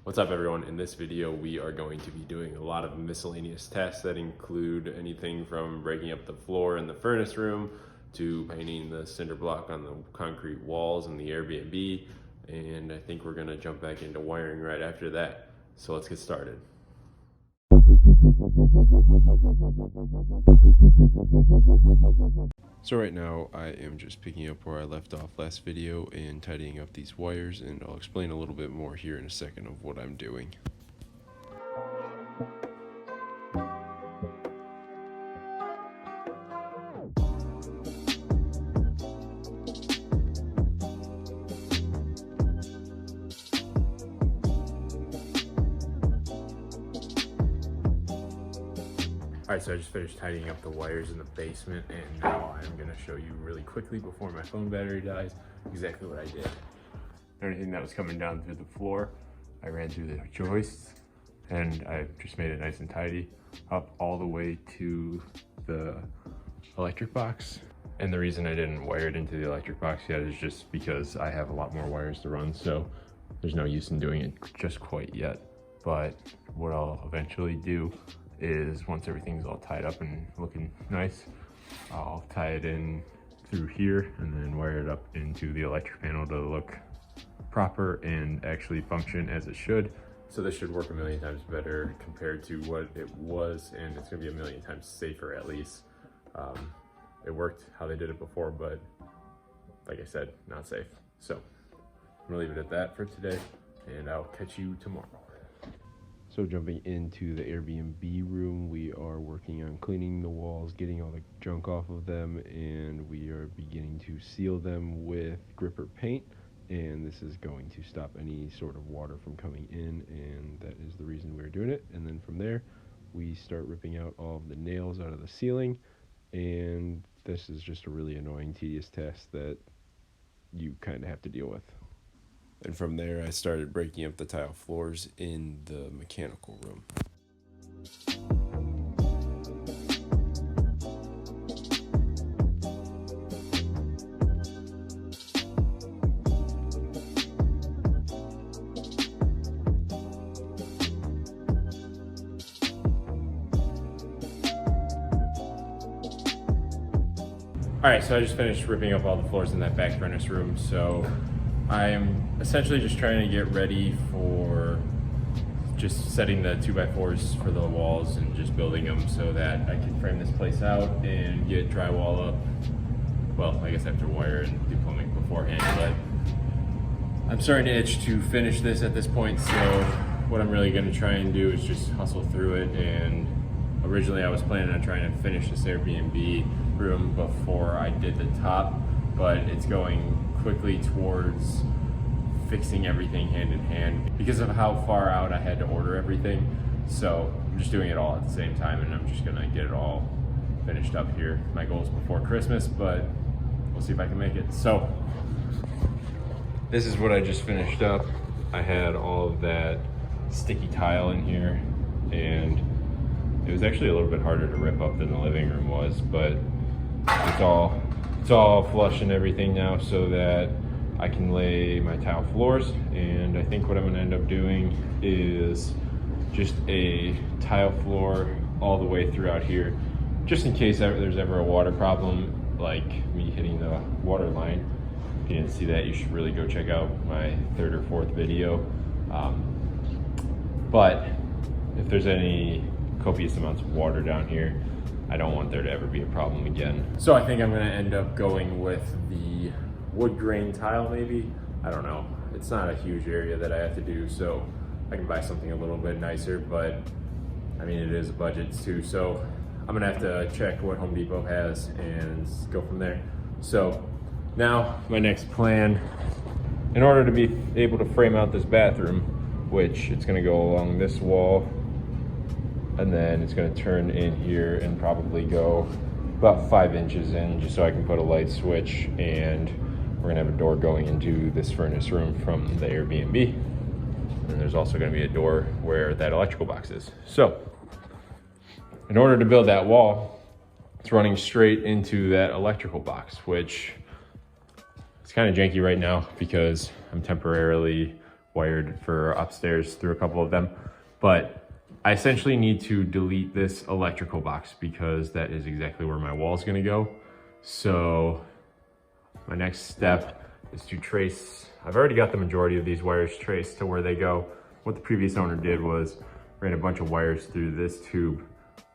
What's up everyone? In this video we are going to be doing a lot of miscellaneous tasks that include anything from breaking up the floor in the furnace room to painting the cinder block on the concrete walls in the Airbnb, and I think we're going to jump back into wiring right after that. So let's get started. So right now I am just picking up where I left off last video and tidying up these wires, and I'll explain a little bit more here in a second of what I'm doing. Alright, so I just finished tidying up the wires in the basement, and now I'm going to show you really quickly before my phone battery dies exactly what I did. Everything that was coming down through the floor, I ran through the joists, and I just made it nice and tidy up all the way to the electric box. And the reason I didn't wire it into the electric box yet is just because I have a lot more wires to run, so there's no use in doing it just quite yet. But what I'll eventually do is, once everything's all tied up and looking nice, I'll tie it in through here and then wire it up into the electric panel to look proper and actually function as it should. So this should work a million times better compared to what it was, and it's gonna be a million times safer at least. It worked how they did it before, but like I said, not safe. So I'm gonna leave it at that for today, and I'll catch you tomorrow. So jumping into the Airbnb room, we are working on cleaning the walls, getting all the junk off of them, and we are beginning to seal them with gripper paint. And this is going to stop any sort of water from coming in, and that is the reason we're doing it. And then from there, we start ripping out all of the nails out of the ceiling, and this is just a really annoying, tedious task that you kind of have to deal with. And from there, I started breaking up the tile floors in the mechanical room. All right, so I just finished ripping up all the floors in that back furnace room. So I am essentially just trying to get ready for just setting the 2x4s for the walls and just building them so that I can frame this place out and get drywall up. Well, I guess I have to wire and do plumbing beforehand, but I'm starting to itch to finish this at this point. So what I'm really gonna try and do is just hustle through it. And originally I was planning on trying to finish this Airbnb room before I did the top, but it's going quickly towards fixing everything hand in hand because of how far out I had to order everything. So I'm just doing it all at the same time, and I'm just gonna get it all finished up here. My goal is before Christmas, but we'll see if I can make it. So this is what I just finished up. I had all of that sticky tile in here, and it was actually a little bit harder to rip up than the living room was, but it's all flush and everything now so that I can lay my tile floors. And I think what I'm gonna end up doing is just a tile floor all the way throughout here, just in case there's ever a water problem, like me hitting the water line. If you didn't see that, you should really go check out my 3rd or 4th video. But if there's any copious amounts of water down here, I don't want there to ever be a problem again. So I think I'm gonna end up going with the wood grain tile maybe. I don't know. It's not a huge area that I have to do, so I can buy something a little bit nicer, but I mean, it is a budget too. So I'm gonna have to check what Home Depot has and go from there. So now my next plan, in order to be able to frame out this bathroom, which it's gonna go along this wall, and then it's going to turn in here and probably go about 5 inches in, just so I can put a light switch, and we're going to have a door going into this furnace room from the Airbnb. And there's also going to be a door where that electrical box is. So in order to build that wall, it's running straight into that electrical box, which it's kind of janky right now because I'm temporarily wired for upstairs through a couple of them. But I essentially need to delete this electrical box because that is exactly where my wall is gonna go. So my next step is to trace, I've already got the majority of these wires traced to where they go. What the previous owner did was ran a bunch of wires through this tube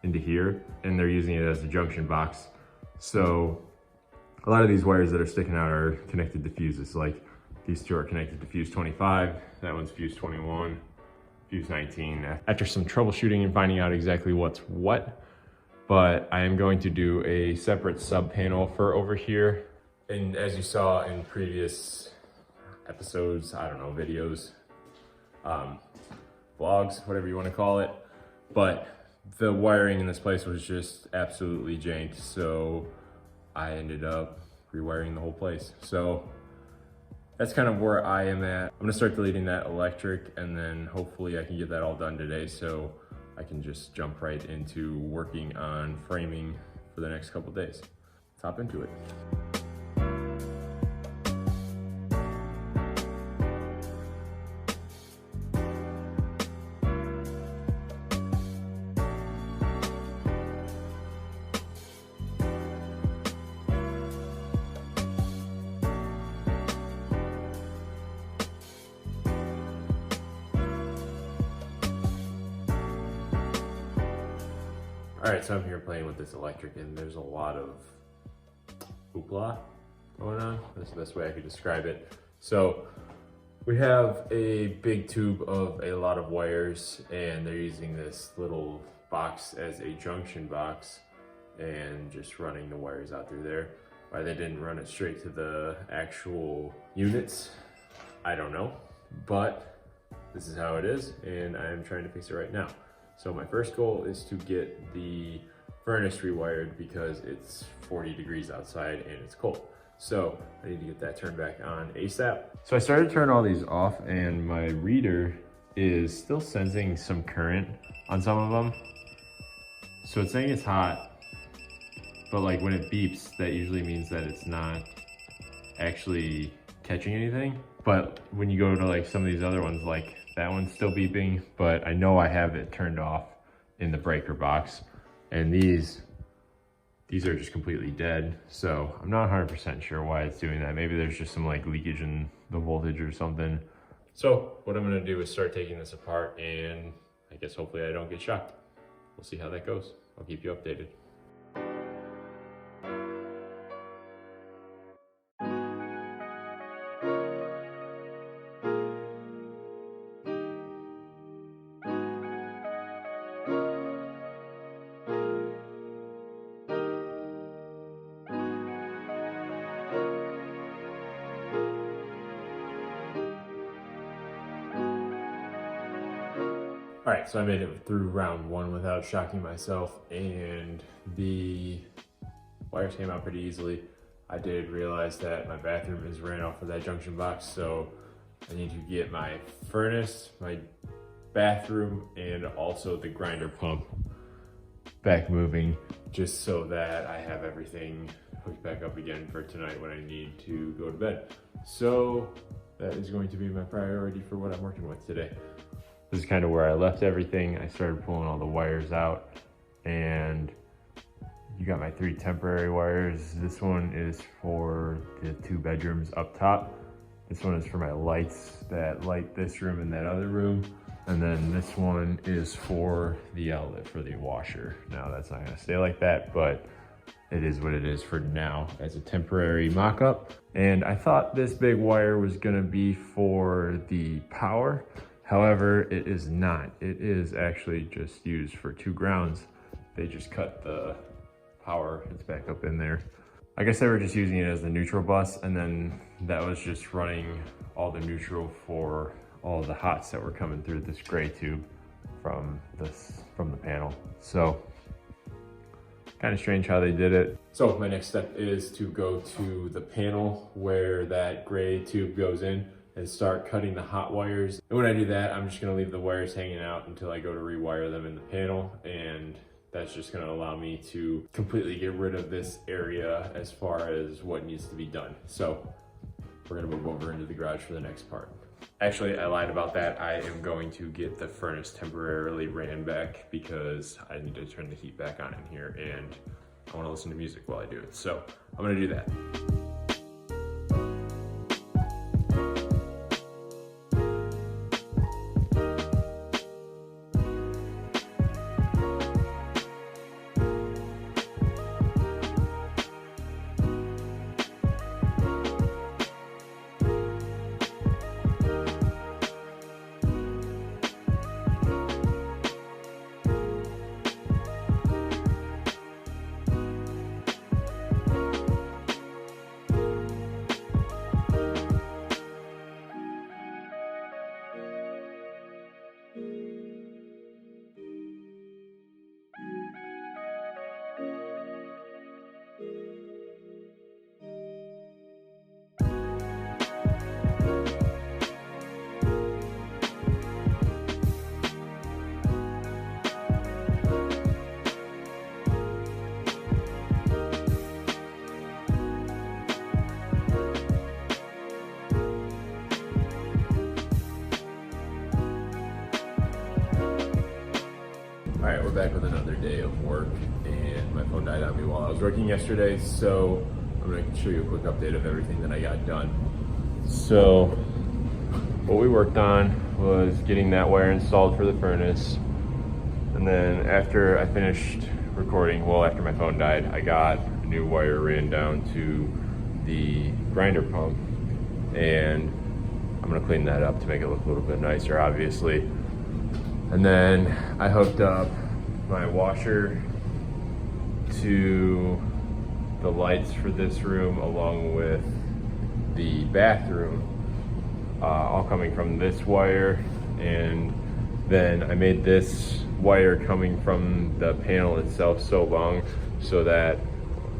into here, and they're using it as a junction box. So a lot of these wires that are sticking out are connected to fuses. Like these two are connected to fuse 25, that one's fuse 21, fuse 19. After some troubleshooting and finding out exactly what's what, but I am going to do a separate sub panel for over here. And as you saw in previous episodes, I don't know, videos, vlogs, whatever you want to call it, but the wiring in this place was just absolutely janked, so I ended up rewiring the whole place. So that's kind of where I am at. I'm gonna start deleting that electric, and then hopefully I can get that all done today so I can just jump right into working on framing for the next couple days. Let's hop into it. All right, so I'm here playing with this electric, and there's a lot of hoopla going on. That's the best way I could describe it. So we have a big tube of a lot of wires, and they're using this little box as a junction box and just running the wires out through there. Why they didn't run it straight to the actual units, I don't know, but this is how it is, and I'm trying to fix it right now. So my first goal is to get the furnace rewired because it's 40 degrees outside and it's cold. So I need to get that turned back on ASAP. So I started to turn all these off, and my reader is still sensing some current on some of them. So it's saying it's hot, but like when it beeps, that usually means that it's not actually catching anything. But when you go to like some of these other ones, like that one's still beeping, but I know I have it turned off in the breaker box. And these are just completely dead. So I'm not 100% sure why it's doing that. Maybe there's just some like leakage in the voltage or something. So what I'm gonna do is start taking this apart, and I guess hopefully I don't get shocked. We'll see how that goes. I'll keep you updated. All right, so I made it through round one without shocking myself, and the wires came out pretty easily. I did realize that my bathroom is ran off of that junction box, so I need to get my furnace, my bathroom, and also the grinder pump back moving, just so that I have everything hooked back up again for tonight when I need to go to bed. So that is going to be my priority for what I'm working with today. This is kind of where I left everything. I started pulling all the wires out, and you got my 3 temporary wires. This one is for the 2 bedrooms up top. This one is for my lights that light this room and that other room. And then this one is for the outlet for the washer. Now that's not gonna stay like that, but it is what it is for now as a temporary mock-up. And I thought this big wire was gonna be for the power. However, it is not. It is actually just used for 2 grounds. They just cut the power, it's back up in there. I guess they were just using it as the neutral bus, and then that was just running all the neutral for all the hots that were coming through this gray tube from the panel. So kind of strange how they did it. So my next step is to go to the panel where that gray tube goes in and start cutting the hot wires. And when I do that, I'm just gonna leave the wires hanging out until I go to rewire them in the panel, and that's just gonna allow me to completely get rid of this area as far as what needs to be done. So we're gonna move over into the garage for the next part. Actually, I lied about that. I am going to get the furnace temporarily ran back because I need to turn the heat back on in here and I want to listen to music while I do it. So I'm going to do that. All right, we're back with another day of work, and my phone died on me while I was working yesterday, so I'm gonna show you a quick update of everything that I got done. So, what we worked on was getting that wire installed for the furnace, and then after I finished recording, well, after my phone died, I got a new wire ran down to the grinder pump, and I'm gonna clean that up to make it look a little bit nicer, obviously. And then I hooked up my washer to the lights for this room along with the bathroom, all coming from this wire. And then I made this wire coming from the panel itself so long so that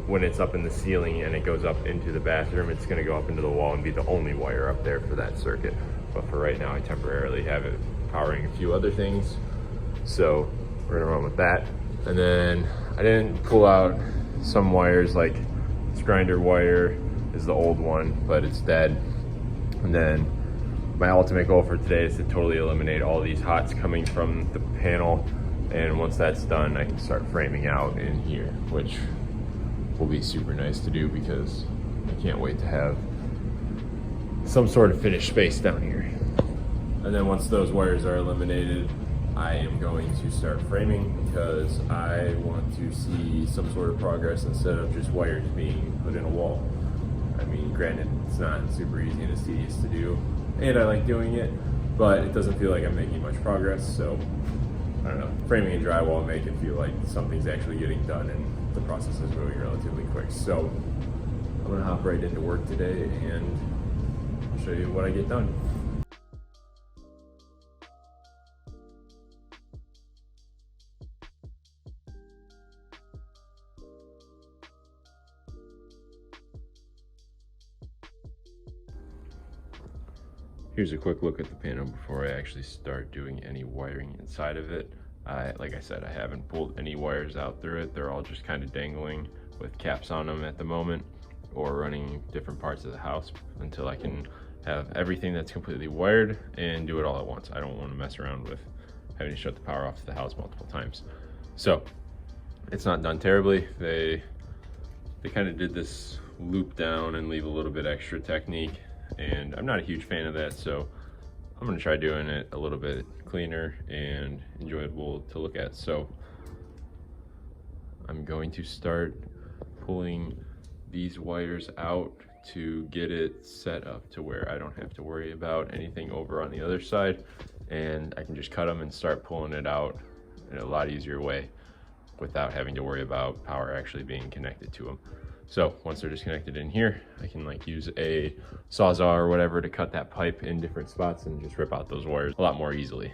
when it's up in the ceiling and it goes up into the bathroom, it's gonna go up into the wall and be the only wire up there for that circuit. But for right now, I temporarily have it powering a few other things. So we're gonna run with that. And then I didn't pull out some wires, like this grinder wire is the old one, but it's dead. And then my ultimate goal for today is to totally eliminate all these hots coming from the panel. And once that's done, I can start framing out in here, which will be super nice to do because I can't wait to have some sort of finished space down here. And then once those wires are eliminated, I am going to start framing because I want to see some sort of progress instead of just wires being put in a wall. I mean, granted, it's not super easy and it's tedious to do, and I like doing it, but it doesn't feel like I'm making much progress. So, I don't know, framing and drywall make it feel like something's actually getting done and the process is moving relatively quick. So, I'm gonna hop right into work today and show you what I get done. Here's a quick look at the panel before I actually start doing any wiring inside of it. Like I said, I haven't pulled any wires out through it. They're all just kind of dangling with caps on them at the moment, or running different parts of the house until I can have everything that's completely wired and do it all at once. I don't want to mess around with having to shut the power off to the house multiple times. So it's not done terribly. They kind of did this loop down and leave a little bit extra technique, and I'm not a huge fan of that, so I'm gonna try doing it a little bit cleaner and enjoyable to look at. So I'm going to start pulling these wires out to get it set up to where I don't have to worry about anything over on the other side, and I can just cut them and start pulling it out in a lot easier way without having to worry about power actually being connected to them. So once they're disconnected in here, I can like use a Sawzall or whatever to cut that pipe in different spots and just rip out those wires a lot more easily.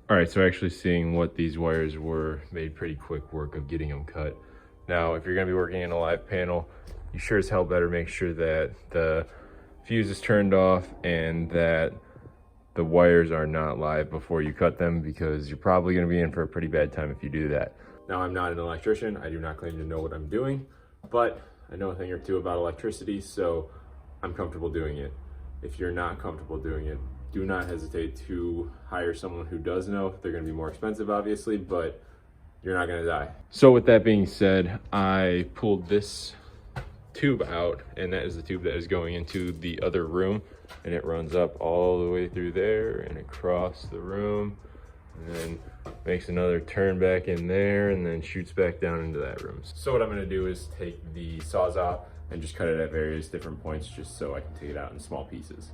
All right, so actually seeing what these wires were made pretty quick work of getting them cut. Now, if you're gonna be working in a live panel, you sure as hell better make sure that the fuse is turned off and that the wires are not live before you cut them, because you're probably gonna be in for a pretty bad time if you do that. Now, I'm not an electrician. I do not claim to know what I'm doing, but I know a thing or two about electricity, so I'm comfortable doing it. If you're not comfortable doing it, do not hesitate to hire someone who does know. They're gonna be more expensive, obviously, but you're not gonna die. So with that being said, I pulled this tube out, and that is the tube that is going into the other room, and it runs up all the way through there and across the room, and then makes another turn back in there, and then shoots back down into that room. So what I'm gonna do is take the Sawzall and just cut it at various different points, just so I can take it out in small pieces.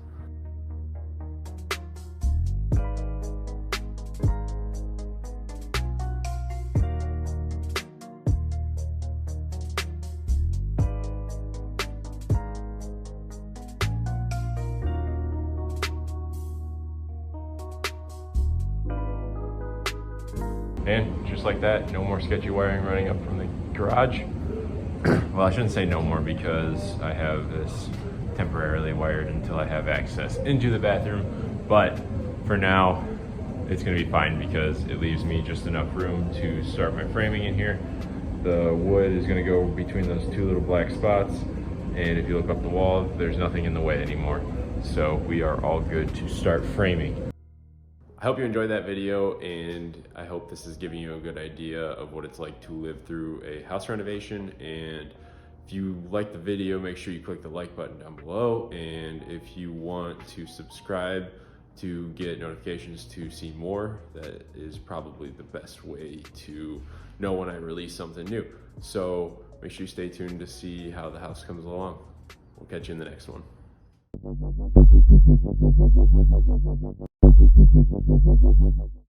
And just like that, no more sketchy wiring running up from the garage. Well, I shouldn't say no more, because I have this temporarily wired until I have access into the bathroom. But for now, it's gonna be fine because it leaves me just enough room to start my framing in here. The wood is gonna go between those two little black spots. And if you look up the wall, there's nothing in the way anymore. So we are all good to start framing. I hope you enjoyed that video, and I hope this is giving you a good idea of what it's like to live through a house renovation. And if you like the video, make sure you click the like button down below. And if you want to subscribe to get notifications to see more, that is probably the best way to know when I release something new. So make sure you stay tuned to see how the house comes along. We'll catch you in the next one.